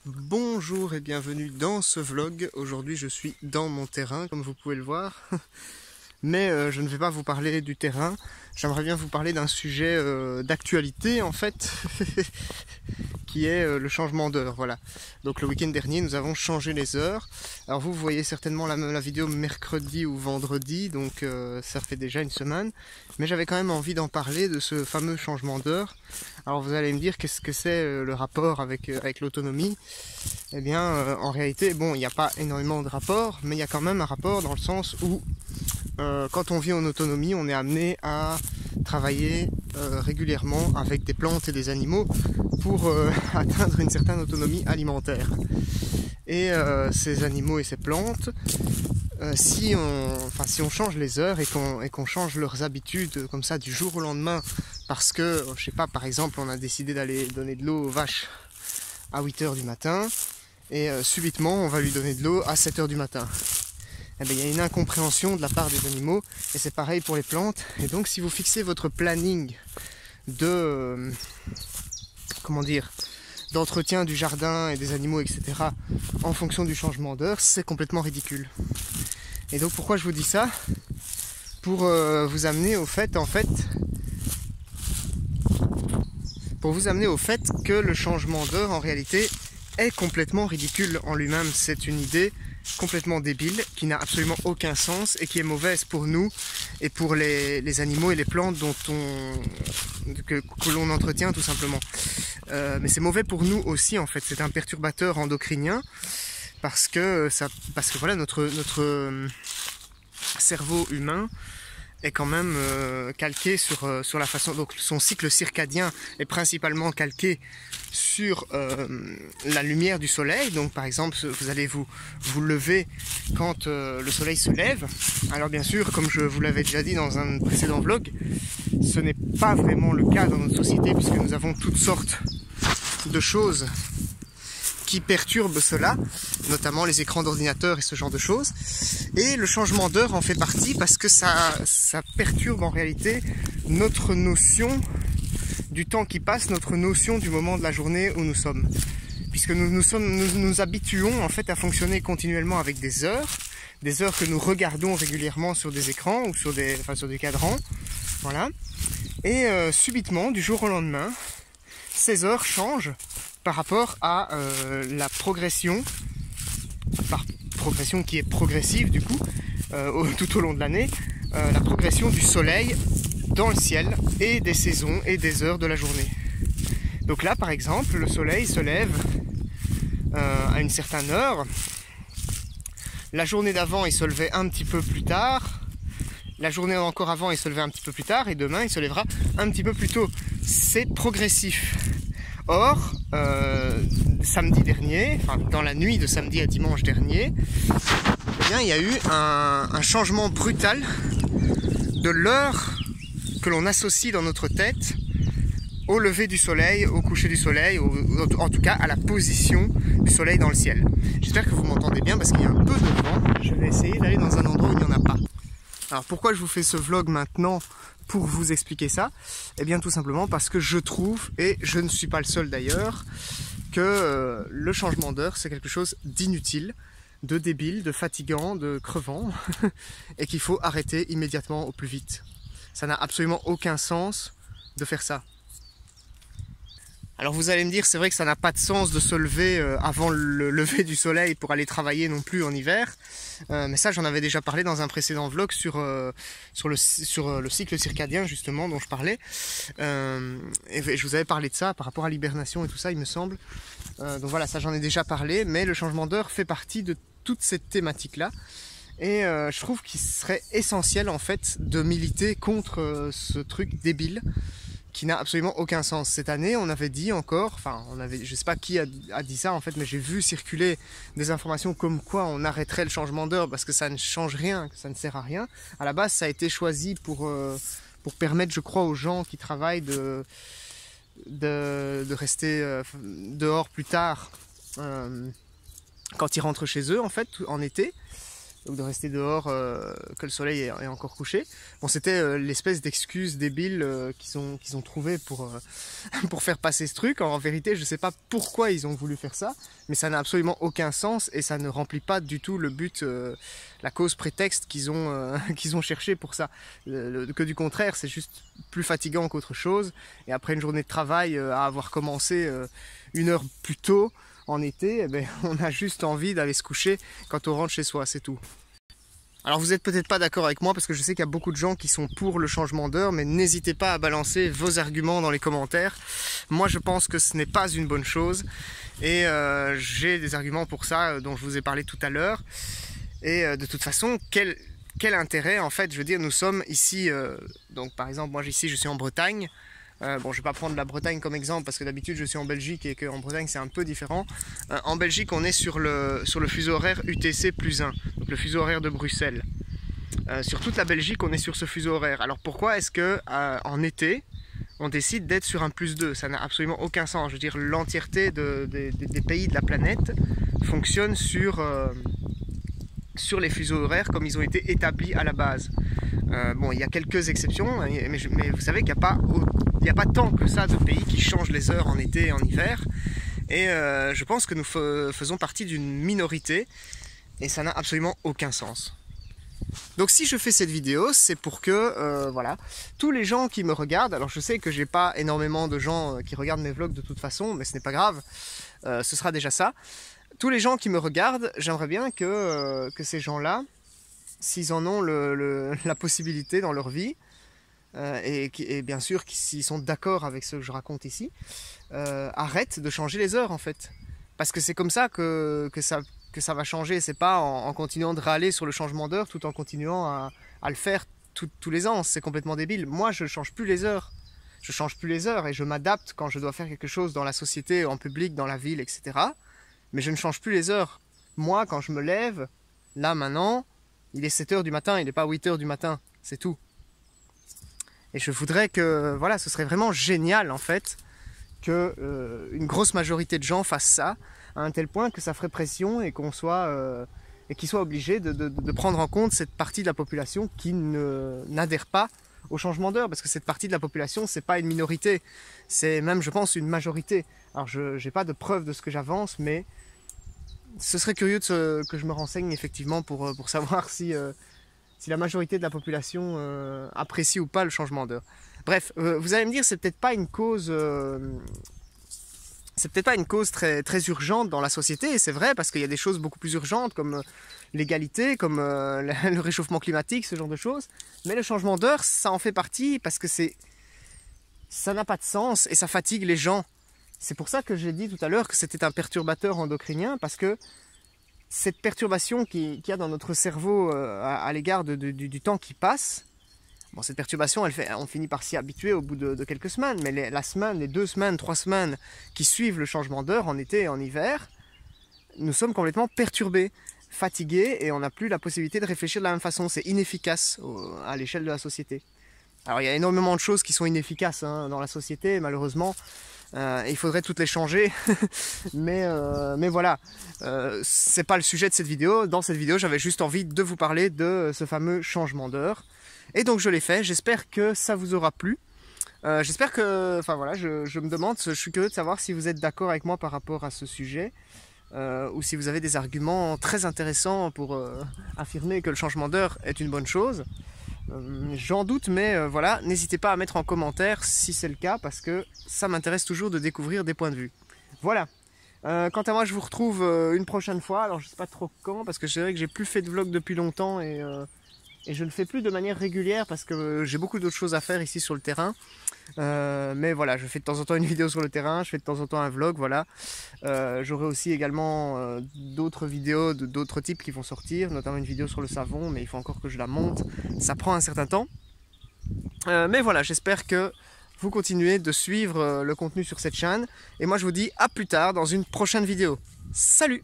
Bonjour et bienvenue dans ce vlog. Aujourd'hui je suis dans mon terrain comme vous pouvez le voir. Mais je ne vais pas vous parler du terrain. J'aimerais bien vous parler d'un sujet d'actualité en fait. Qui est le changement d'heure, voilà. Donc le week-end dernier nous avons changé les heures. Alors vous voyez certainement la vidéo mercredi ou vendredi, donc ça fait déjà une semaine. Mais j'avais quand même envie d'en parler de ce fameux changement d'heure. Alors vous allez me dire qu'est-ce que c'est le rapport avec l'autonomie. Eh bien en réalité, bon, il n'y a pas énormément de rapport, mais il y a quand même un rapport dans le sens où quand on vit en autonomie, on est amené à travailler régulièrement avec des plantes et des animaux pour atteindre une certaine autonomie alimentaire. Et ces animaux et ces plantes, si on change les heures et qu'on change leurs habitudes comme ça du jour au lendemain, parce que, je sais pas, par exemple, on a décidé d'aller donner de l'eau aux vaches à 8 h du matin, et subitement on va lui donner de l'eau à 7 h du matin. Eh bien, il y a une incompréhension de la part des animaux, et c'est pareil pour les plantes. Et donc si vous fixez votre planning de d'entretien du jardin et des animaux, etc., en fonction du changement d'heure, c'est complètement ridicule. Et donc pourquoi je vous dis ça? Pour vous amener au fait, que le changement d'heure en réalité est complètement ridicule en lui-même. C'est une idée complètement débile, qui n'a absolument aucun sens et qui est mauvaise pour nous et pour les animaux et les plantes que l'on entretient tout simplement. Mais c'est mauvais pour nous aussi en fait, c'est un perturbateur endocrinien parce que voilà, notre cerveau humain est quand même calqué sur la façon, donc son cycle circadien est principalement calqué sur la lumière du soleil. Donc par exemple, vous allez vous lever quand le soleil se lève. Alors bien sûr, comme je vous l'avais déjà dit dans un précédent vlog, ce n'est pas vraiment le cas dans notre société, puisque nous avons toutes sortes de choses qui perturbent cela, notamment les écrans d'ordinateur et ce genre de choses. Et le changement d'heure en fait partie parce que ça perturbe en réalité notre notion du temps qui passe, notre notion du moment de la journée où nous sommes. Puisque nous habituons en fait à fonctionner continuellement avec des heures que nous regardons régulièrement sur des écrans ou sur des cadrans. Voilà. Et subitement, du jour au lendemain, ces heures changent par rapport à la progression qui est progressive du coup, tout au long de l'année, la progression du soleil dans le ciel et des saisons et des heures de la journée. Donc là par exemple, le soleil se lève à une certaine heure. La journée d'avant il se levait un petit peu plus tard. La journée encore avant il se levait un petit peu plus tard, et demain il se lèvera un petit peu plus tôt. C'est progressif. Or, samedi dernier, enfin dans la nuit de samedi à dimanche dernier, eh bien, il y a eu un changement brutal de l'heure que l'on associe dans notre tête au lever du soleil, au coucher du soleil, en tout cas à la position du soleil dans le ciel. J'espère que vous m'entendez bien parce qu'il y a un peu de vent. Je vais essayer d'aller dans un endroit où il n'y en a pas. Alors pourquoi je vous fais ce vlog maintenant pour vous expliquer ça? Eh bien tout simplement parce que je trouve, et je ne suis pas le seul d'ailleurs, que le changement d'heure c'est quelque chose d'inutile, de débile, de fatigant, de crevant, et qu'il faut arrêter immédiatement au plus vite. Ça n'a absolument aucun sens de faire ça. Alors vous allez me dire, c'est vrai que ça n'a pas de sens de se lever avant le lever du soleil pour aller travailler non plus en hiver. Mais ça, j'en avais déjà parlé dans un précédent vlog sur le cycle circadien justement dont je parlais. Et je vous avais parlé de ça par rapport à l'hibernation et tout ça, il me semble. Donc voilà, ça j'en ai déjà parlé, mais le changement d'heure fait partie de toute cette thématique-là. Et je trouve qu'il serait essentiel en fait de militer contre ce truc débile qui n'a absolument aucun sens. Cette année, on avait dit encore, je sais pas qui a dit ça en fait, mais j'ai vu circuler des informations comme quoi on arrêterait le changement d'heure parce que ça ne change rien, que ça ne sert à rien. À la base, ça a été choisi pour permettre, je crois, aux gens qui travaillent de rester dehors plus tard quand ils rentrent chez eux, en fait, en été. donc de rester dehors que le soleil est encore couché. Bon, c'était l'espèce d'excuse débile qu'ils ont trouvé pour faire passer ce truc. En vérité, je sais pas pourquoi ils ont voulu faire ça, mais ça n'a absolument aucun sens et ça ne remplit pas du tout le but, la cause prétexte qu'ils ont cherché pour ça. Que du contraire, c'est juste plus fatigant qu'autre chose. Et après une journée de travail, à avoir commencé 1 heure plus tôt, en été, eh ben, on a juste envie d'aller se coucher quand on rentre chez soi, c'est tout. Alors vous n'êtes peut-être pas d'accord avec moi parce que je sais qu'il y a beaucoup de gens qui sont pour le changement d'heure, mais n'hésitez pas à balancer vos arguments dans les commentaires. Moi je pense que ce n'est pas une bonne chose et j'ai des arguments pour ça dont je vous ai parlé tout à l'heure. Et de toute façon, quel intérêt en fait, je veux dire, nous sommes ici, donc par exemple moi ici je suis en Bretagne. Bon, je ne vais pas prendre la Bretagne comme exemple parce que d'habitude je suis en Belgique et qu'en Bretagne c'est un peu différent. En Belgique on est sur le fuseau horaire UTC +1, donc le fuseau horaire de Bruxelles. Sur toute la Belgique on est sur ce fuseau horaire. Alors pourquoi est-ce que en été on décide d'être sur un +2? Ça n'a absolument aucun sens. Je veux dire, l'entièreté des pays de la planète fonctionne sur les fuseaux horaires comme ils ont été établis à la base. Bon, il y a quelques exceptions, mais vous savez qu'il n'y a pas tant que ça de pays qui changent les heures en été et en hiver. Et je pense que nous faisons partie d'une minorité et ça n'a absolument aucun sens. Donc si je fais cette vidéo, c'est pour que, voilà, tous les gens qui me regardent, alors je sais que j'ai pas énormément de gens qui regardent mes vlogs de toute façon, mais ce n'est pas grave, ce sera déjà ça. Tous les gens qui me regardent, j'aimerais bien que ces gens-là, s'ils en ont la possibilité dans leur vie, et bien sûr s'ils sont d'accord avec ce que je raconte ici, arrêtent de changer les heures en fait. Parce que c'est comme ça que ça va changer, c'est pas en continuant de râler sur le changement d'heure tout en continuant à le faire tous les ans, c'est complètement débile. Moi je ne change plus les heures. Je change plus les heures et je m'adapte quand je dois faire quelque chose dans la société, en public, dans la ville, etc. Mais je ne change plus les heures. Moi, quand je me lève, là maintenant, il est 7 h du matin, il n'est pas 8 h du matin, c'est tout. Et je voudrais que, voilà, ce serait vraiment génial en fait, que une grosse majorité de gens fassent ça, à un tel point que ça ferait pression et qu'on soit, et qu'ils soient obligés de prendre en compte cette partie de la population qui n'adhère pas au changement d'heure, parce que cette partie de la population, c'est pas une minorité, c'est même, je pense, une majorité. Alors je n'ai pas de preuve de ce que j'avance, mais ce serait curieux que je me renseigne effectivement pour savoir si la majorité de la population apprécie ou pas le changement d'heure. Bref, vous allez me dire, c'est peut-être pas une cause, très, très urgente dans la société, et c'est vrai, parce qu'il y a des choses beaucoup plus urgentes comme l'égalité, comme le réchauffement climatique, ce genre de choses. Mais le changement d'heure, ça en fait partie parce que ça n'a pas de sens et ça fatigue les gens. C'est pour ça que j'ai dit tout à l'heure que c'était un perturbateur endocrinien, parce que cette perturbation qu'il y a dans notre cerveau à l'égard du temps qui passe, bon, cette perturbation, on finit par s'y habituer au bout de quelques semaines, mais les 2 semaines, 3 semaines qui suivent le changement d'heure, en été et en hiver, nous sommes complètement perturbés, fatigués, et on n'a plus la possibilité de réfléchir de la même façon. C'est inefficace à l'échelle de la société. Alors il y a énormément de choses qui sont inefficaces dans la société, malheureusement. Il faudrait toutes les changer, mais voilà, c'est pas le sujet de cette vidéo. Dans cette vidéo, j'avais juste envie de vous parler de ce fameux changement d'heure. Et donc je l'ai fait, j'espère que ça vous aura plu. J'espère que, enfin voilà, je me demande, je suis curieux de savoir si vous êtes d'accord avec moi par rapport à ce sujet, ou si vous avez des arguments très intéressants pour affirmer que le changement d'heure est une bonne chose. J'en doute, mais voilà, n'hésitez pas à mettre en commentaire si c'est le cas, parce que ça m'intéresse toujours de découvrir des points de vue. Voilà. Quant à moi, je vous retrouve une prochaine fois. Alors je sais pas trop quand, parce que c'est vrai que j'ai plus fait de vlog depuis longtemps et je ne le fais plus de manière régulière parce que j'ai beaucoup d'autres choses à faire ici sur le terrain. Mais voilà, je fais de temps en temps une vidéo sur le terrain, je fais de temps en temps un vlog, voilà. J'aurai aussi également d'autres vidéos d'autres types qui vont sortir, notamment une vidéo sur le savon, mais il faut encore que je la monte. Ça prend un certain temps. Mais voilà, j'espère que vous continuez de suivre le contenu sur cette chaîne. Et moi je vous dis à plus tard dans une prochaine vidéo. Salut!